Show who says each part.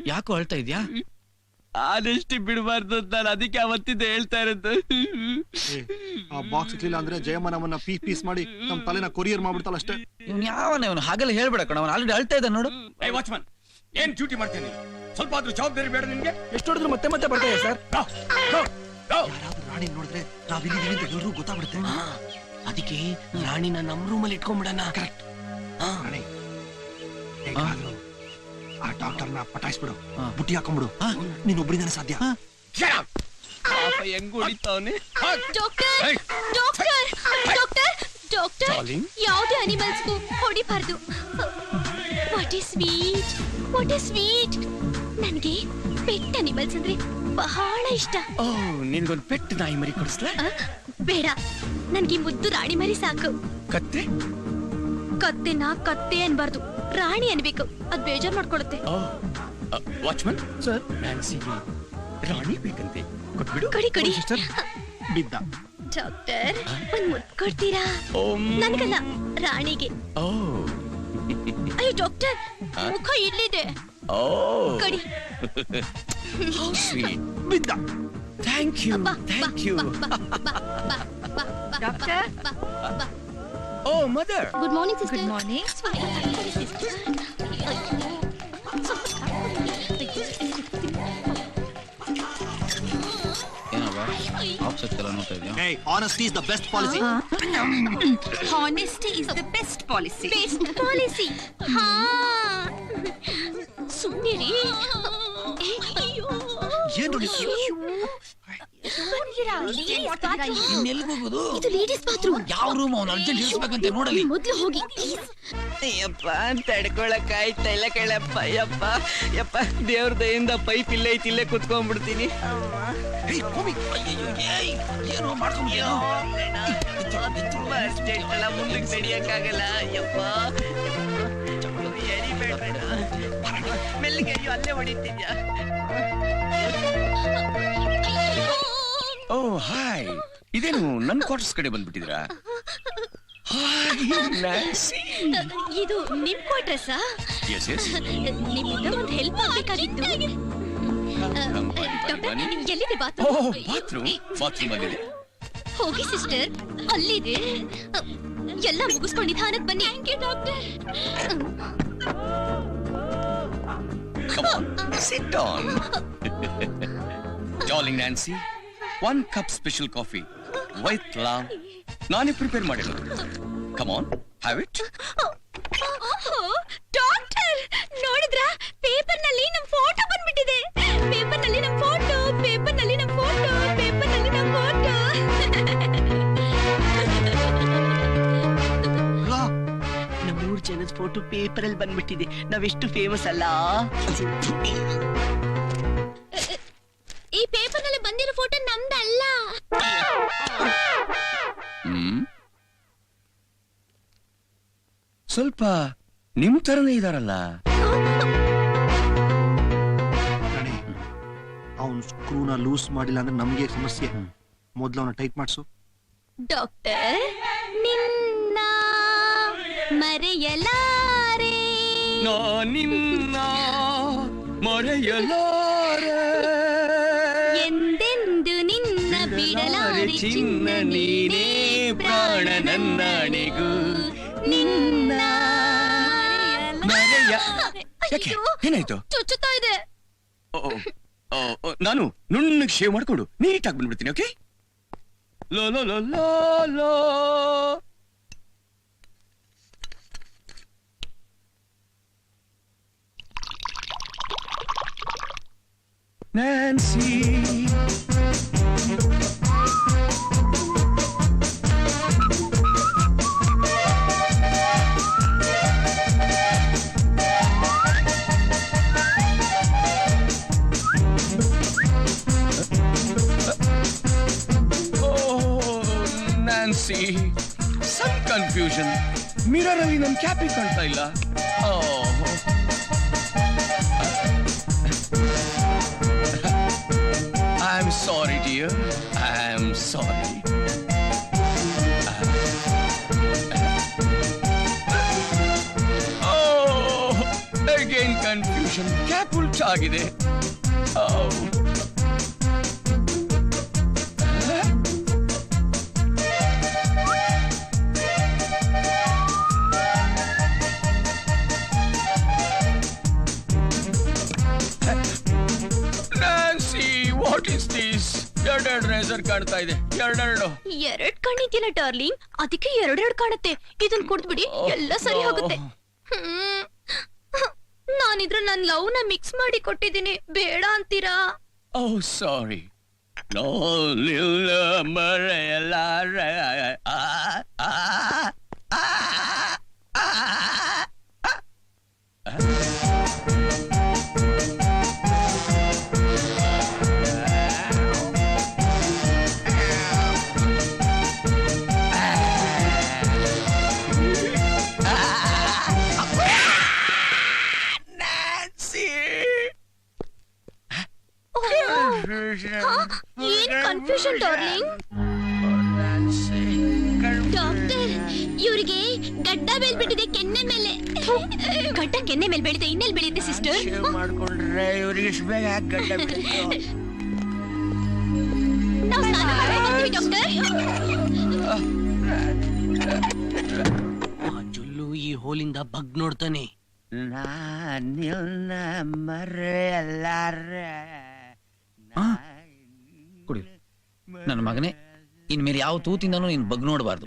Speaker 1: ಯಾಕೋ ಅಳ್ತಾ ಇದ್ಯಾ?
Speaker 2: ಆನೆಸ್ಟಿ ಬಿಡಬಾರ್ದು ಅಂತ ನಾನು ಅದಕ್ಕೆ ಅವತ್ತಿಂದ ಹೇಳ್ತಾ ಇರೋದು.
Speaker 3: ಆ ಬಾಕ್ಸ್ ಇರ್ಲಿಲ್ಲ ಅಂದ್ರೆ ಜಯಮ್ಮ ನಮ್ಮನ್ನ ಪೀಸ್ ಮಾಡಿ ನಮ್ ತಲೆನ ಕೊರಿಯರ್ ಮಾಡ್ಬಿಡ್ತಾಳ ಅಷ್ಟೇ.
Speaker 1: ಇವನು ಹಾಗೆಲ್ಲ ಹೇಳ್ಬೇಡ ಕಣ, ಅವನು ಆಲ್ರೆಡಿ ಅಳ್ತಾ ಇದ್ದ ನೋಡು.
Speaker 2: ವಾಚ್ಮನ್, ಏನ್ ಡ್ಯೂಟಿ ಮಾಡ್ತೇನೆ? ಸ್ವಲ್ಪ ಆದ್ರೂ ಜವಾಬ್ದಾರಿ ಬೇಡ ನಿನ್ಗೆ?
Speaker 1: ಎಷ್ಟು ಹೊಡೆದ್ರು ಮತ್ತೆ ಮತ್ತೆ ಬರ್ತಾ ಇದೆ ಸರ್.
Speaker 3: ಯಾರಾದ್ರೂ ರಾಣಿ ನೋಡಿದ್ರೆ ನಾವಿಲ್ಲಿದ್ದೀವಿ ಅಂತ ಎಲ್ರೂ ಗೊತ್ತಾಗ್ಬಿಡುತ್ತೆ.
Speaker 4: ಅದಕ್ಕೆ ರಾಣಿನ ನಮ್ ರೂಮಲ್ಲಿ ಇಟ್ಕೊಂಡ್ಬಿಡಣ.
Speaker 3: ಕರೆಕ್ಟ್. ರಾಣಿ ಆ ಡಾಕ್ಟರ್ನ ಪಟಾಯಿಸ್ಬಿಡು, ಬುಟ್ಟಿ ಹಾಕೊಂಡ್ಬಿಡು. ನೀನೊಬ್ಬರಿಂದನೇ ಸಾಧ್ಯ.
Speaker 2: ಹೆಂಗ್ ಹೊಡಿತಾವನೆ?
Speaker 5: ಯಾವುದೇ ಅನಿಮಲ್ಸ್ಗೂ ಹೊಡಿಬಾರ್ದು. What is sweet. ನನ್ಗೆ ಪೆಟ್ ಅನಿಮಲ್ಸ್ ಅಂದ್ರೆ ಬಹಳ ಇಷ್ಟ.
Speaker 2: ನಿನ್ಗೊಂದು ಪೆಟ್ ನಾಯಿ ಮರಿ ಕೊಡಿಸ್ಲಾ?
Speaker 5: ಬೇಡ, ನನ್ಗೆ ಮುದ್ದು ರಾಣಿ ಮರಿ ಸಾಕು. ಕತ್ತೆನ ಕತ್ತೆ ಅನ್ಬಾರ್ದು, ರಾಣಿ ಅನ್ಬೇಕು. ಅದ್ ಬೇಜಾರ್ ಮಾಡ್ಕೊಳುತ್ತೆ.
Speaker 2: ವಾಚ್ಮನ್ ಸರ್, ನ್ಯಾನ್ಸಿಗೆ ರಾಣಿ ಬೇಕಂತೆ, ಕೊಟ್ಬಿಡು.
Speaker 5: ಕೊಡಿ.
Speaker 3: ಬಿದ್ದ.
Speaker 5: ಡಾಕ್ಟರ್, ಒಂದ್ ಮುದ್ದು ಕೊಡ್ತೀರಾ? ನನ್ಗಲ್ಲ, ರಾಣಿಗೆ. ಅಯ್ಯೋ ಡಾಕ್ಟರ್, ಮುಖ ಇಲ್ಲಿದೆ. ಕೊಡಿ.
Speaker 3: ಬಿದ್ದ.
Speaker 2: Thank you.
Speaker 5: Doctor.
Speaker 2: Oh, mother.
Speaker 5: Good morning, sister. Good morning.
Speaker 3: Hey, honesty is the best policy.
Speaker 6: Honesty is the best policy.
Speaker 5: Best policy. Ha. ಸುಮ್ಮನಿರಿ.
Speaker 3: ಏನು
Speaker 5: ಇದು ಲೇಡೀಸ್ ಬಾತ್ರೂಮ್.
Speaker 1: ಯಾವ ರೂಮ್? ಅವನು ಅರ್ಜೆಂಟ್ ಇಳಿಸ್ಬೇಕಂತ ನೋಡಲಿ.
Speaker 5: ಮೊದ್ಲು ಹೋಗಿ.
Speaker 4: ಅಯ್ಯಪ್ಪ, ತಡ್ಕೊಳಕ್ ಆಯ್ತಾ ಇಲ್ಲ ಕಣಪ್ಪ. ಯಪ್ಪ ದೇವ್ರ ದಯಿಂದ ಪೈಪ್ ಇಲ್ಲೇ ಐತಿ, ಇಲ್ಲೇ ಕುತ್ಕೊಂಡ್ಬಿಡ್ತೀನಿ.
Speaker 1: ಏನೋ ಮಾಡ್ಕೊಂಡ್ಯೋ?
Speaker 4: ತುಂಬಾ ಅರ್ಜೆಂಟ್ ಅಲ್ಲ, ಮುಂದಕ್ಕೆ ನಡೆಯಕ್ಕಾಗಲ್ಲ. ಯಪ್ಪ ಬೇಡ, ಮೆಲ್ಲಿಗೆ. ಅಯ್ಯೋ, ಅಲ್ಲೇ ಹೊಡಿತಿದ್ಯಾ?
Speaker 2: ಓ ಹಾಯ್, ಇದೇನು ನನ್ನ ಕ್ವಾರ್ಟರ್ಸ್ ಕಡೆ ಬಂದ್ಬಿಟ್ಟಿದ್ರಾ?
Speaker 5: ಇದು ನಿಮ್ ಕ್ವಾರ್ಟರ್ಸಾ?
Speaker 2: ಎಸ್.
Speaker 5: ನಿಮ್ಮಿಂದ ಒಂದು ಹೆಲ್ಪ್ ಆಗ್ಬೇಕಾಗಿತ್ತು. ಎಲ್ಲಿದೆ
Speaker 2: ಬಾತ್ರೂಮ್ ಅಲ್ಲಿದೆ.
Speaker 5: ಹೋಗಿ ಸಿಸ್ಟರ್, ಅಲ್ಲಿದೆ. ಎಲ್ಲ ಮುಗಿಸ್ಕೊಂಡು ನಿಧಾನಕ್ಕೆ ಬನ್ನಿ. Doctor.
Speaker 2: Come on, sit down. Darling Nancy, 1 cup special coffee with love. ನಾನೇ ಪ್ರಿಪೇರ್ ಮಾಡಿರೋದು. Come on, have it.
Speaker 5: Doctor, ನೋಡಿದ್ರಾ? ಪೇಪರ್ ನಲ್ಲಿ ನಮ್ ಫೋಟೋ ಬಂದ್ಬಿಟ್ಟಿದೆ. ಪೇಪರ್ ನಲ್ಲಿ ನಮ್ ಫೋಟೋ.
Speaker 4: ನಮ್ಮ 3 ಜನದ ಫೋಟೋ ಪೇಪರ್ ಅಲ್ಲಿ ಬಂದ್ಬಿಟ್ಟಿದೆ. ನಾವೆಷ್ಟು ಫೇಮಸ್ ಅಲ್ಲ?
Speaker 5: ಈ ಪೇಪರ್ ನಲ್ಲಿ ಬಂದಿರೋ ಫೋಟೋ ನಮ್ದಲ್ಲ.
Speaker 2: ಸ್ವಲ್ಪ ನಿಮ್ ತರನೇ ಇದಾರಲ್ಲ.
Speaker 3: ಅವನು ಸ್ಕ್ರೂನ ಲೂಸ್ ಮಾಡಿಲ್ಲ ಅಂದ್ರೆ ನಮ್ಗೆ ಸಮಸ್ಯೆ. ಮೊದ್ಲು ಅವನ ಟೈಟ್ ಮಾಡ್ಸು.
Speaker 5: ಡಾಕ್ಟರ್, ನಿನ್ನ ಮರೆಯಲಾರೆ.
Speaker 2: ನಿನ್ನ ಮರೆಯಲಾರೆ.
Speaker 5: ಎಂದೆಂದು ನಿನ್ನ ಬಿಡಲಾರೆ ಚಿನ್ನ ನೀನೇ ಪ್ರಾಣ ನನ್ನನೆಗೂ. ನಿನ್ನ
Speaker 2: ಯಾಕೆ, ಏನಾಯ್ತು?
Speaker 5: ಚುಚ್ಚುತ್ತಾ ಇದೆ.
Speaker 2: ನಾನು ನುಣ್ಣಗೆ ಶೇವ್ ಮಾಡ್ಕೊಂಡು ನೀಟಾಗಿ ಬಂದ್ಬಿಡ್ತೀನಿ. Okay? Low Nancy. Nancy, some confusion. Mirror ಅಲ್ಲಿ ನನ್ನ ಕ್ಯಾಪಿ ಕಾಣ್ತಾ ಇಲ್ಲ. I'm sorry, dear. I'm sorry. Oh, confusion cap ಉಲ್ಟಾ ಆಗಿದೆ. Nancy, what is this? ಎರಡೆರಡು ರೇಸರ್ ಕಾಣ್ತಾ ಇದೆ. ಎರಡೆರಡು
Speaker 5: ಕಣ್ಣಿದ್ಯಲ್ಲ ಡಾರ್ಲಿಂಗ್, ಅದಕ್ಕೆ ಎರಡೆರಡು ಕಾಣುತ್ತೆ. ಇದನ್ ಕುಡ್ದ್ಬಿಡಿ, ಎಲ್ಲ ಸರಿ ಹೋಗುತ್ತೆ. ನಾನಿದ್ರ ನನ್ ಲವ್ ನ ಮಿಕ್ಸ್ ಮಾಡಿ ಕೊಟ್ಟಿದ್ದೀನಿ, ಬೇಡ ಅಂತೀರಾ?
Speaker 2: ಓಹ್ ಸಾರಿ. ನೋ ನಿಲ್ಲ ಮರೆಯಲಾರ.
Speaker 5: ಏನ್ ಕನ್ಫ್ಯೂಷನ್ ಡಾರ್ಲಿಂಗ್? ಡಾಕ್ಟರ್, ಇವ್ರಿಗೆ ಗಡ್ಡ ಬೆಳ್ಬಿಟ್ಟಿದೆ ಕೆನ್ನೆ ಮೇಲೆ. ಗಡ್ಡ ಕೆನ್ನೆ ಮೇಲೆ ಬೆಳಿದೆ, ಇನ್ನೆಲ್ಲಿ ಬೆಳೆಯುತ್ತೆ ಸಿಸ್ಟರ್?
Speaker 1: ಮಾಡ್ಕೊಂಡ್ರೆ ಇವ್ರಿಗೆ ಇಷ್ಟು ಬೇಗ ಯಾಕೆ ಗಡ್ಡ
Speaker 5: ನಾವು ಸ್ನಾನ ಮಾಡ್ಕೊಂಡು ಬರ್ತೀವಿ ಡಾಕ್ಟರ್.
Speaker 4: ಆ ಜೊಲ್ಲು ಈ ಹೋಲಿಂದ ಬಗ್ ನೋಡ್ತಾನೆ.
Speaker 1: ಕುಡಿ. ನನ್ನ ಮಗನೇ, ಇನ್ಮೇಲೆ ಯಾವ ತೂತಿಂದನೂ ನೀನ್ ಬಗ್ ನೋಡಬಾರ್ದು.